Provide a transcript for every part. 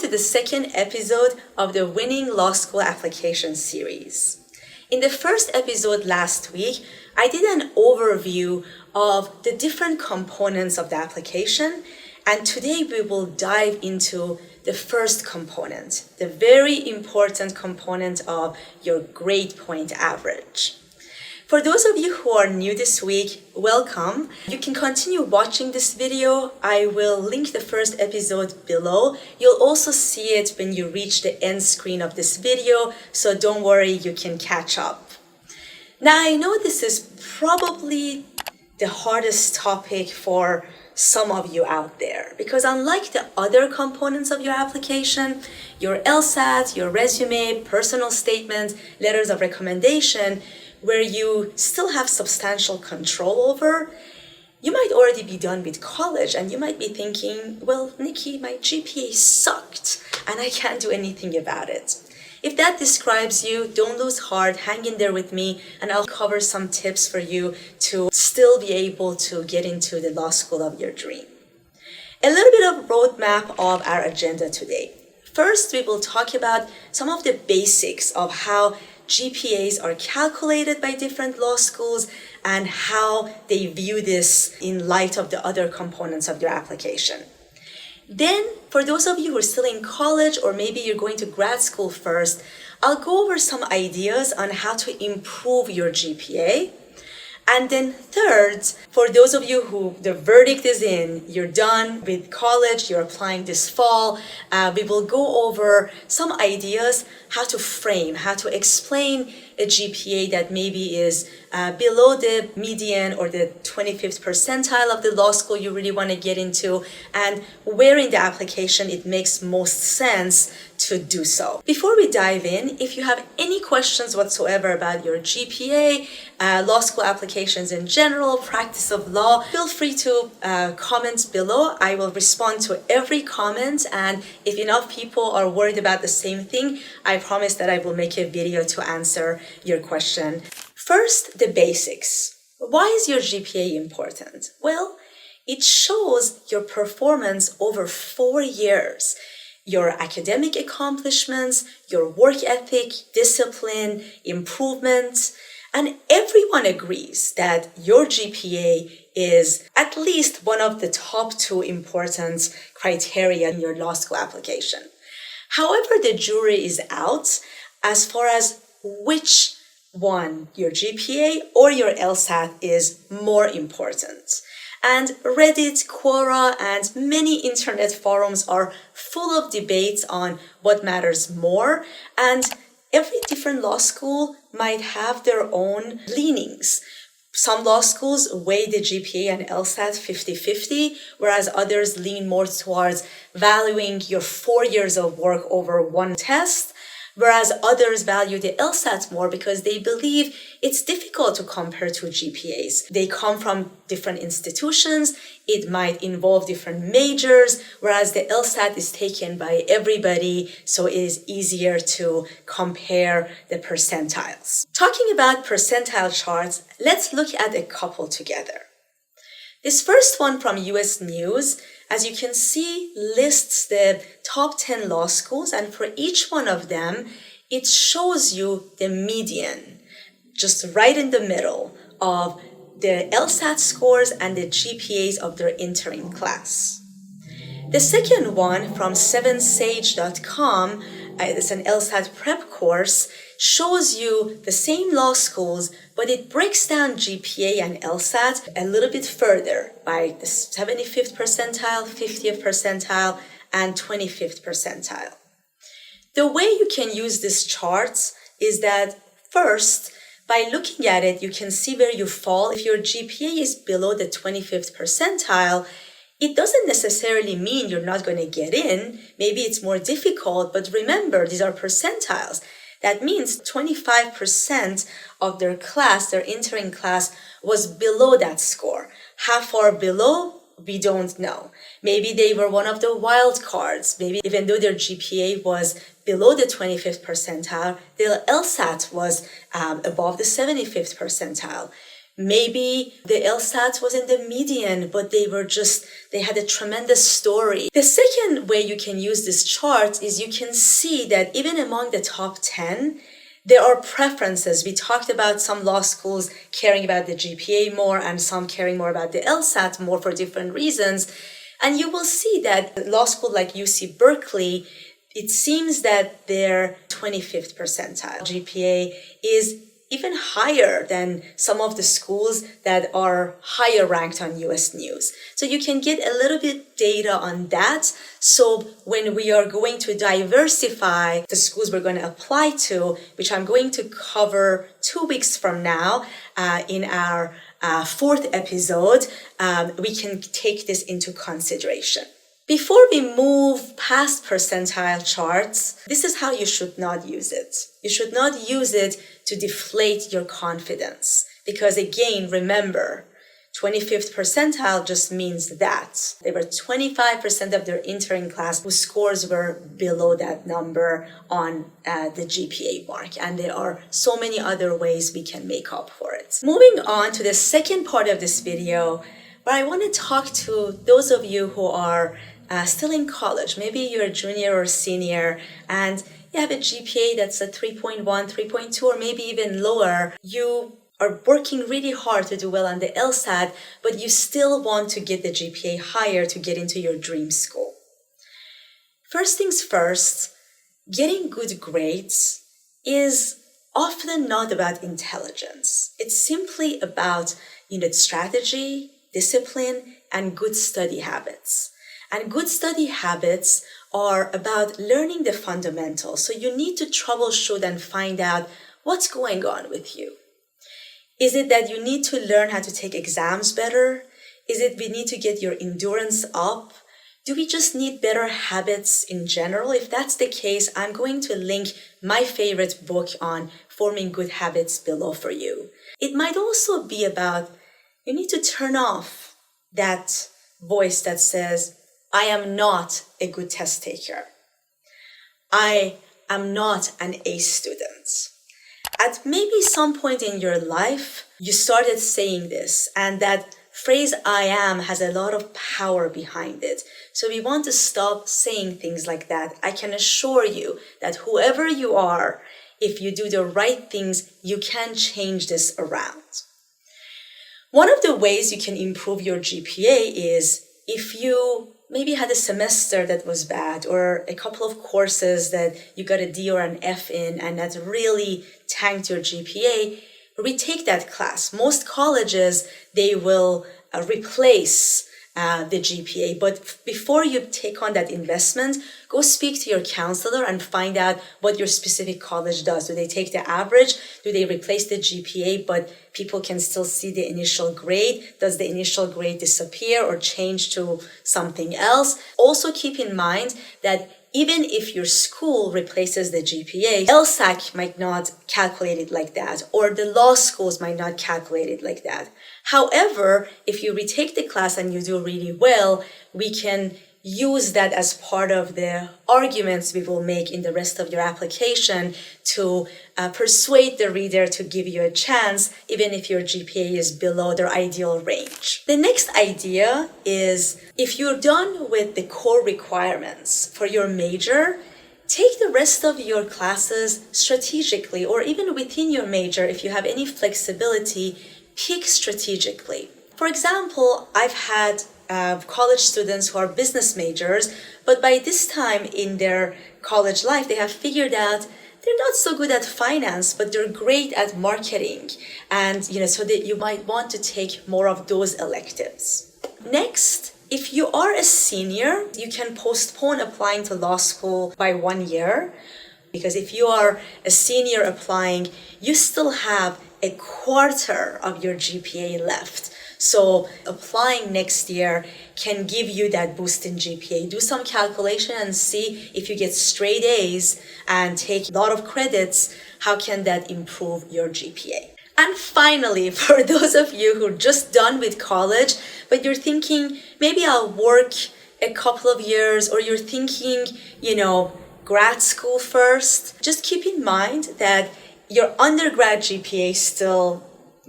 to the second episode of the Winning Law School Application series. In the first episode last week, I did an overview of the different components of the application, and today we will dive into the first component, the very important component of your grade point average. For those of you who are new this week, welcome. You can continue watching this video. I will link the first episode below. You'll also see it when you reach the end screen of this video, so don't worry, you can catch up. Now, I know this is probably the hardest topic for some of you out there, because unlike the other components of your application, your LSAT, your resume, personal statement, letters of recommendation, where you still have substantial control over, you might already be done with college and you might be thinking, well, Niki, my GPA sucked and I can't do anything about it. If that describes you, don't lose heart, hang in there with me, and I'll cover some tips for you to still be able to get into the law school of your dream. A little bit of roadmap of our agenda today. First, we will talk about some of the basics of how GPAs are calculated by different law schools and how they view this in light of the other components of your application. Then, for those of you who are still in college or maybe you're going to grad school first, I'll go over some ideas on how to improve your GPA. And then third, for those of you who the verdict is in, you're done with college, you're applying this fall, we will go over some ideas how to frame, how to explain a GPA that maybe is below the median or the 25th percentile of the law school you really want to get into, and where in the application it makes most sense to do so. Before we dive in, if you have any questions whatsoever about your GPA, law school applications in general, practice of law, feel free to comment below. I will respond to every comment, and if enough people are worried about the same thing, I promise that I will make a video to answer your question. First, the basics. Why is your GPA important? Well, it shows your performance over 4 years. Your academic accomplishments, your work ethic, discipline, improvement, and everyone agrees that your GPA is at least one of the top 2 important criteria in your law school application. However, the jury is out as far as which one, your GPA or your LSAT, is more important. And Reddit, Quora, and many internet forums are full of debates on what matters more, and every different law school might have their own leanings. Some law schools weigh the GPA and LSAT 50-50, whereas others lean more towards valuing your 4 years of work over one test, whereas others value the LSAT more because they believe it's difficult to compare 2 GPAs. They come from different institutions, it might involve different majors, whereas the LSAT is taken by everybody, so it is easier to compare the percentiles. Talking about percentile charts, let's look at a couple together. This first one from US News, as you can see, lists the top 10 law schools, and for each one of them, it shows you the median, just right in the middle of the LSAT scores and the GPAs of their entering class. The second one from 7sage.com, it's an LSAT prep course, shows you the same law schools, but it breaks down GPA and LSAT a little bit further by the 75th percentile, 50th percentile, and 25th percentile. The way you can use these charts is that first, by looking at it, you can see where you fall. If your GPA is below the 25th percentile, it doesn't necessarily mean you're not going to get in. Maybe it's more difficult, but remember, these are percentiles. That means 25% of their class, their entering class, was below that score. How far below? We don't know. Maybe they were one of the wild cards. Maybe even though their GPA was below the 25th percentile, their LSAT was above the 75th percentile. Maybe the LSAT was in the median, but they had a tremendous story. The second way you can use this chart is you can see that even among the top 10, there are preferences. We talked about some law schools caring about the GPA more and some caring more about the LSAT more for different reasons. And you will see that a law school like UC Berkeley, it seems that their 25th percentile GPA is even higher than some of the schools that are higher ranked on US News. So you can get a little bit data on that. So when we are going to diversify the schools we're going to apply to, which I'm going to cover 2 weeks from now in our fourth episode, we can take this into consideration. Before we move past percentile charts, this is how you should not use it. You should not use it to deflate your confidence. Because again, remember, 25th percentile just means that. There were 25% of their entering class whose scores were below that number on the GPA mark. And there are so many other ways we can make up for it. Moving on to the second part of this video, where I want to talk to those of you who are still in college. Maybe you're a junior or senior and you have a GPA that's a 3.1, 3.2, or maybe even lower. You are working really hard to do well on the LSAT, but you still want to get the GPA higher to get into your dream school. First things first, getting good grades is often not about intelligence. It's simply about strategy, discipline, and good study habits. And good study habits are about learning the fundamentals. So you need to troubleshoot and find out what's going on with you. Is it that you need to learn how to take exams better? Is it we need to get your endurance up? Do we just need better habits in general? If that's the case, I'm going to link my favorite book on forming good habits below for you. It might also be about you need to turn off that voice that says, I am not a good test taker. I am not an A student. At maybe some point in your life, you started saying this, and that phrase I am has a lot of power behind it. So we want to stop saying things like that. I can assure you that whoever you are, if you do the right things, you can change this around. One of the ways you can improve your GPA is if you maybe had a semester that was bad or a couple of courses that you got a D or an F in and that really tanked your GPA, retake that class. Most colleges, they will replace the GPA. But before you take on that investment, go speak to your counselor and find out what your specific college does. Do they take the average? Do they replace the GPA, but people can still see the initial grade? Does the initial grade disappear or change to something else? Also keep in mind that even if your school replaces the GPA, LSAC might not calculate it like that, or the law schools might not calculate it like that. However, if you retake the class and you do really well, we can use that as part of the arguments we will make in the rest of your application to persuade the reader to give you a chance, even if your GPA is below their ideal range. The next idea is if you're done with the core requirements for your major, take the rest of your classes strategically, or even within your major, if you have any flexibility, pick strategically. For example, I've had college students who are business majors, but by this time in their college life, they have figured out they're not so good at finance, but they're great at marketing. And, so that you might want to take more of those electives. Next, if you are a senior, you can postpone applying to law school by 1 year. Because if you are a senior applying, you still have a quarter of your GPA left. So applying next year can give you that boost in GPA. Do some calculation and see if you get straight A's and take a lot of credits, how can that improve your GPA? And finally, for those of you who are just done with college, but you're thinking, maybe I'll work a couple of years, or you're thinking, grad school first, just keep in mind that your undergrad GPA still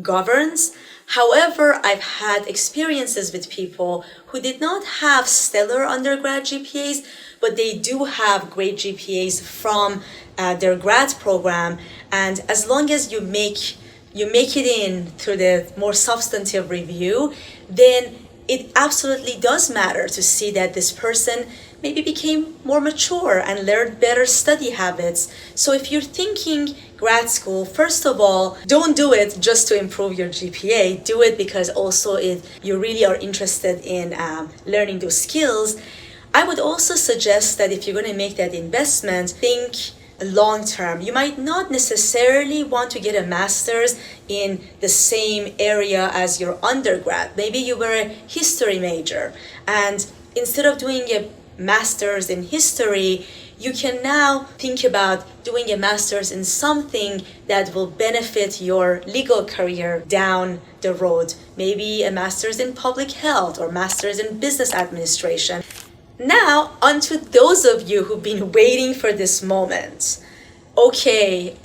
governs, However, I've had experiences with people who did not have stellar undergrad GPAs, but they do have great GPAs from their grad program. And as long as you make it in through the more substantive review, then it absolutely does matter to see that this person maybe became more mature and learned better study habits. So if you're thinking grad school, first of all, don't do it just to improve your GPA. Do it because also you really are interested in learning those skills. I would also suggest that if you're going to make that investment, think long term. You might not necessarily want to get a master's in the same area as your undergrad. Maybe you were a history major, and instead of doing a master's in history, you can now think about doing a master's in something that will benefit your legal career down the road. Maybe a master's in public health or master's in business administration. Now, onto those of you who've been waiting for this moment. Okay,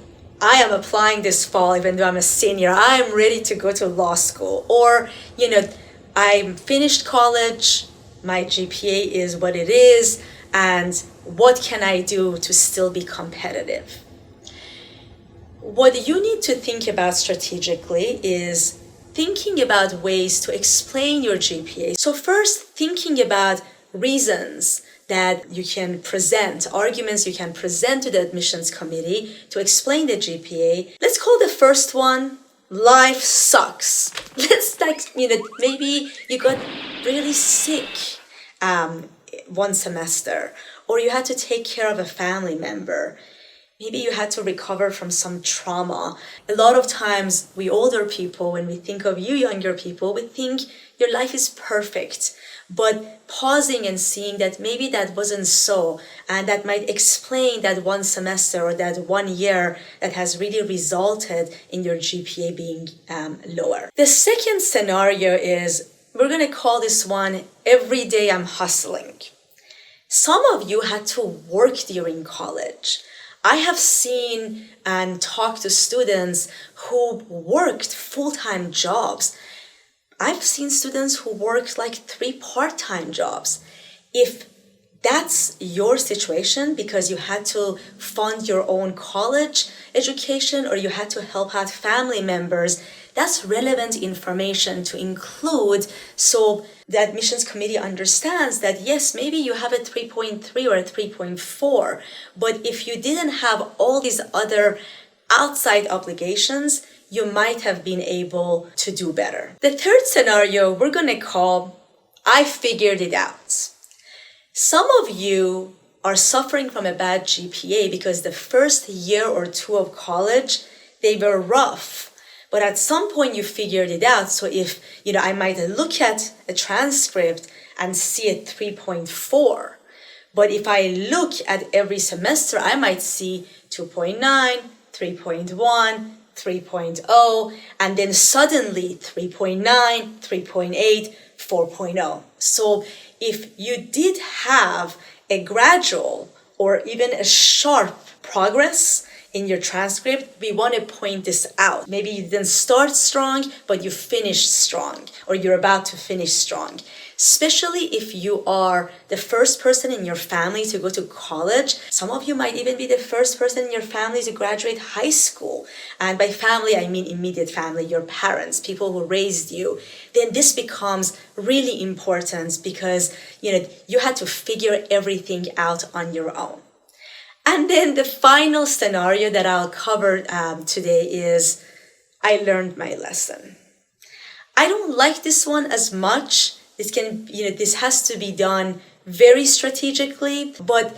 I am applying this fall, even though I'm a senior. I'm ready to go to law school. Or, I'm finished college, my GPA is what it is, and what can I do to still be competitive? What you need to think about strategically is thinking about ways to explain your GPA. So first, thinking about reasons that you can present, arguments you can present to the admissions committee to explain the GPA. Let's call the first one, life sucks. Maybe you got really sick one semester, or you had to take care of a family member. Maybe you had to recover from some trauma. A lot of times, we older people, when we think of you younger people, we think your life is perfect. But pausing and seeing that maybe that wasn't so, and that might explain that one semester or that 1 year that has really resulted in your GPA being lower. The second scenario is, we're going to call this one, every day I'm hustling. Some of you had to work during college. I have seen and talked to students who worked full-time jobs. I've seen students who worked like 3 part-time jobs. If that's your situation because you had to fund your own college education or you had to help out family members, that's relevant information to include so the admissions committee understands that yes, maybe you have a 3.3 or a 3.4, but if you didn't have all these other outside obligations, you might have been able to do better. The third scenario we're going to call, I figured it out. Some of you are suffering from a bad GPA because the first year or two of college, they were rough. But at some point you figured it out. So if, I might look at a transcript and see a 3.4. But if I look at every semester, I might see 2.9, 3.1, 3.0, and then suddenly 3.9, 3.8, 4.0. So if you did have a gradual or even a sharp progress in your transcript, we want to point this out. Maybe you didn't start strong, but you finished strong, or you're about to finish strong. Especially if you are the first person in your family to go to college. Some of you might even be the first person in your family to graduate high school. And by family, I mean immediate family, your parents, people who raised you. Then this becomes really important because, you had to figure everything out on your own. And then the final scenario that I'll cover today is, I learned my lesson. I don't like this one as much. This has to be done very strategically, but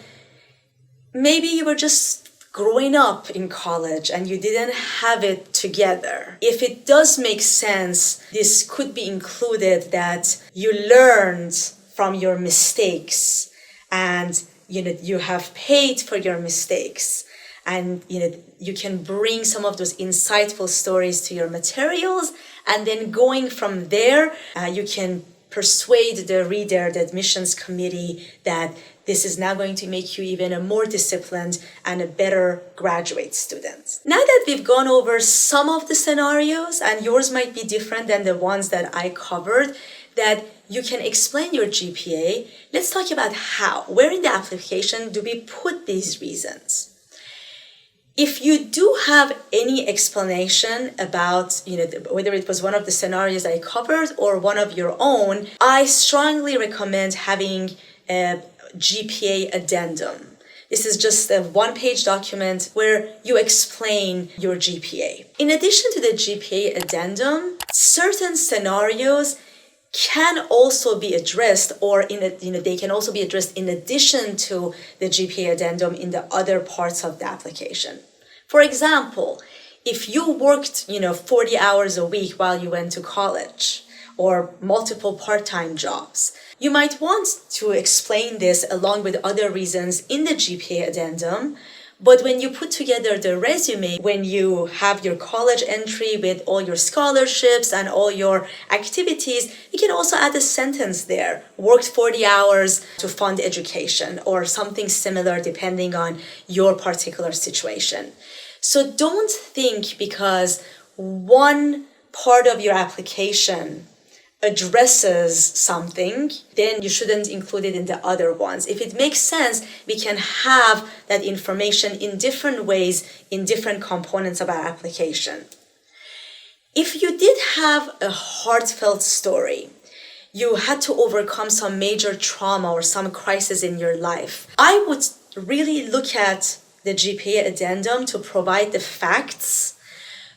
maybe you were just growing up in college and you didn't have it together. If it does make sense, this could be included that you learned from your mistakes and you have paid for your mistakes, and you can bring some of those insightful stories to your materials, and then going from there, you can persuade the reader, the admissions committee, that this is now going to make you even a more disciplined and a better graduate student. Now that we've gone over some of the scenarios, and yours might be different than the ones that I covered, that you can explain your GPA, let's talk about how. Where in the application do we put these reasons? If you do have any explanation about, whether it was one of the scenarios I covered or one of your own, I strongly recommend having a GPA addendum. This is just a one-page document where you explain your GPA. In addition to the GPA addendum, certain scenarios can also be addressed, or they can also be addressed in addition to the GPA addendum in the other parts of the application. For example, if you worked 40 hours a week while you went to college, or multiple part-time jobs, you might want to explain this along with other reasons in the GPA addendum. But when you put together the resume, when you have your college entry with all your scholarships and all your activities, you can also add a sentence there. Worked 40 hours to fund education, or something similar depending on your particular situation. So don't think because one part of your application addresses something, then you shouldn't include it in the other ones. If it makes sense, we can have that information in different ways in different components of our application. If you did have a heartfelt story, you had to overcome some major trauma or some crisis in your life, I would really look at the GPA addendum to provide the facts.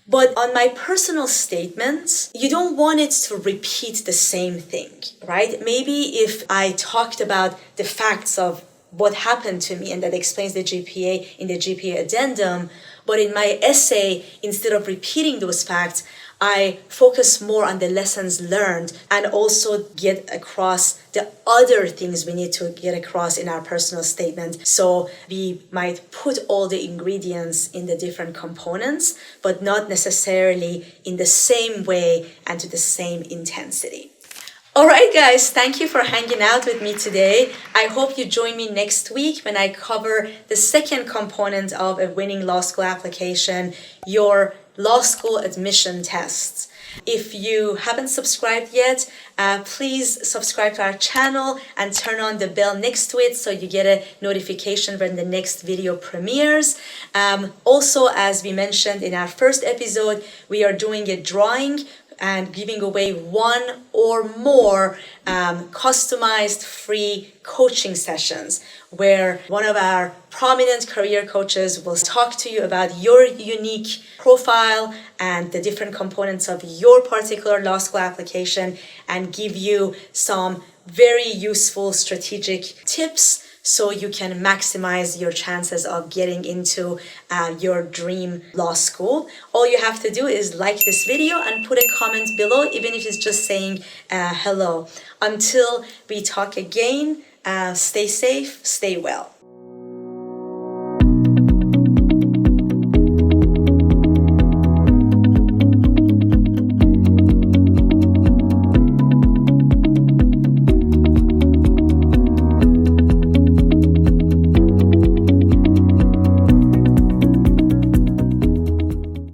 But on my personal statement, you don't want it to repeat the same thing, right? Maybe if I talked about the facts of what happened to me and that explains the GPA in the GPA addendum, but in my essay, instead of repeating those facts, I focus more on the lessons learned and also get across the other things we need to get across in our personal statement. So we might put all the ingredients in the different components, but not necessarily in the same way and to the same intensity. All right, guys, thank you for hanging out with me today. I hope you join me next week when I cover the second component of a winning law school application, your law school admission tests. If you haven't subscribed yet, please subscribe to our channel and turn on the bell next to it so you get a notification when the next video premieres. Also, as we mentioned in our first episode, we are doing a drawing and giving away one or more customized free coaching sessions where one of our prominent career coaches will talk to you about your unique profile and the different components of your particular law school application and give you some very useful strategic tips so you can maximize your chances of getting into your dream law school. All you have to do is like this video and put a comment below, even if it's just saying hello. Until we talk again, stay safe, stay well.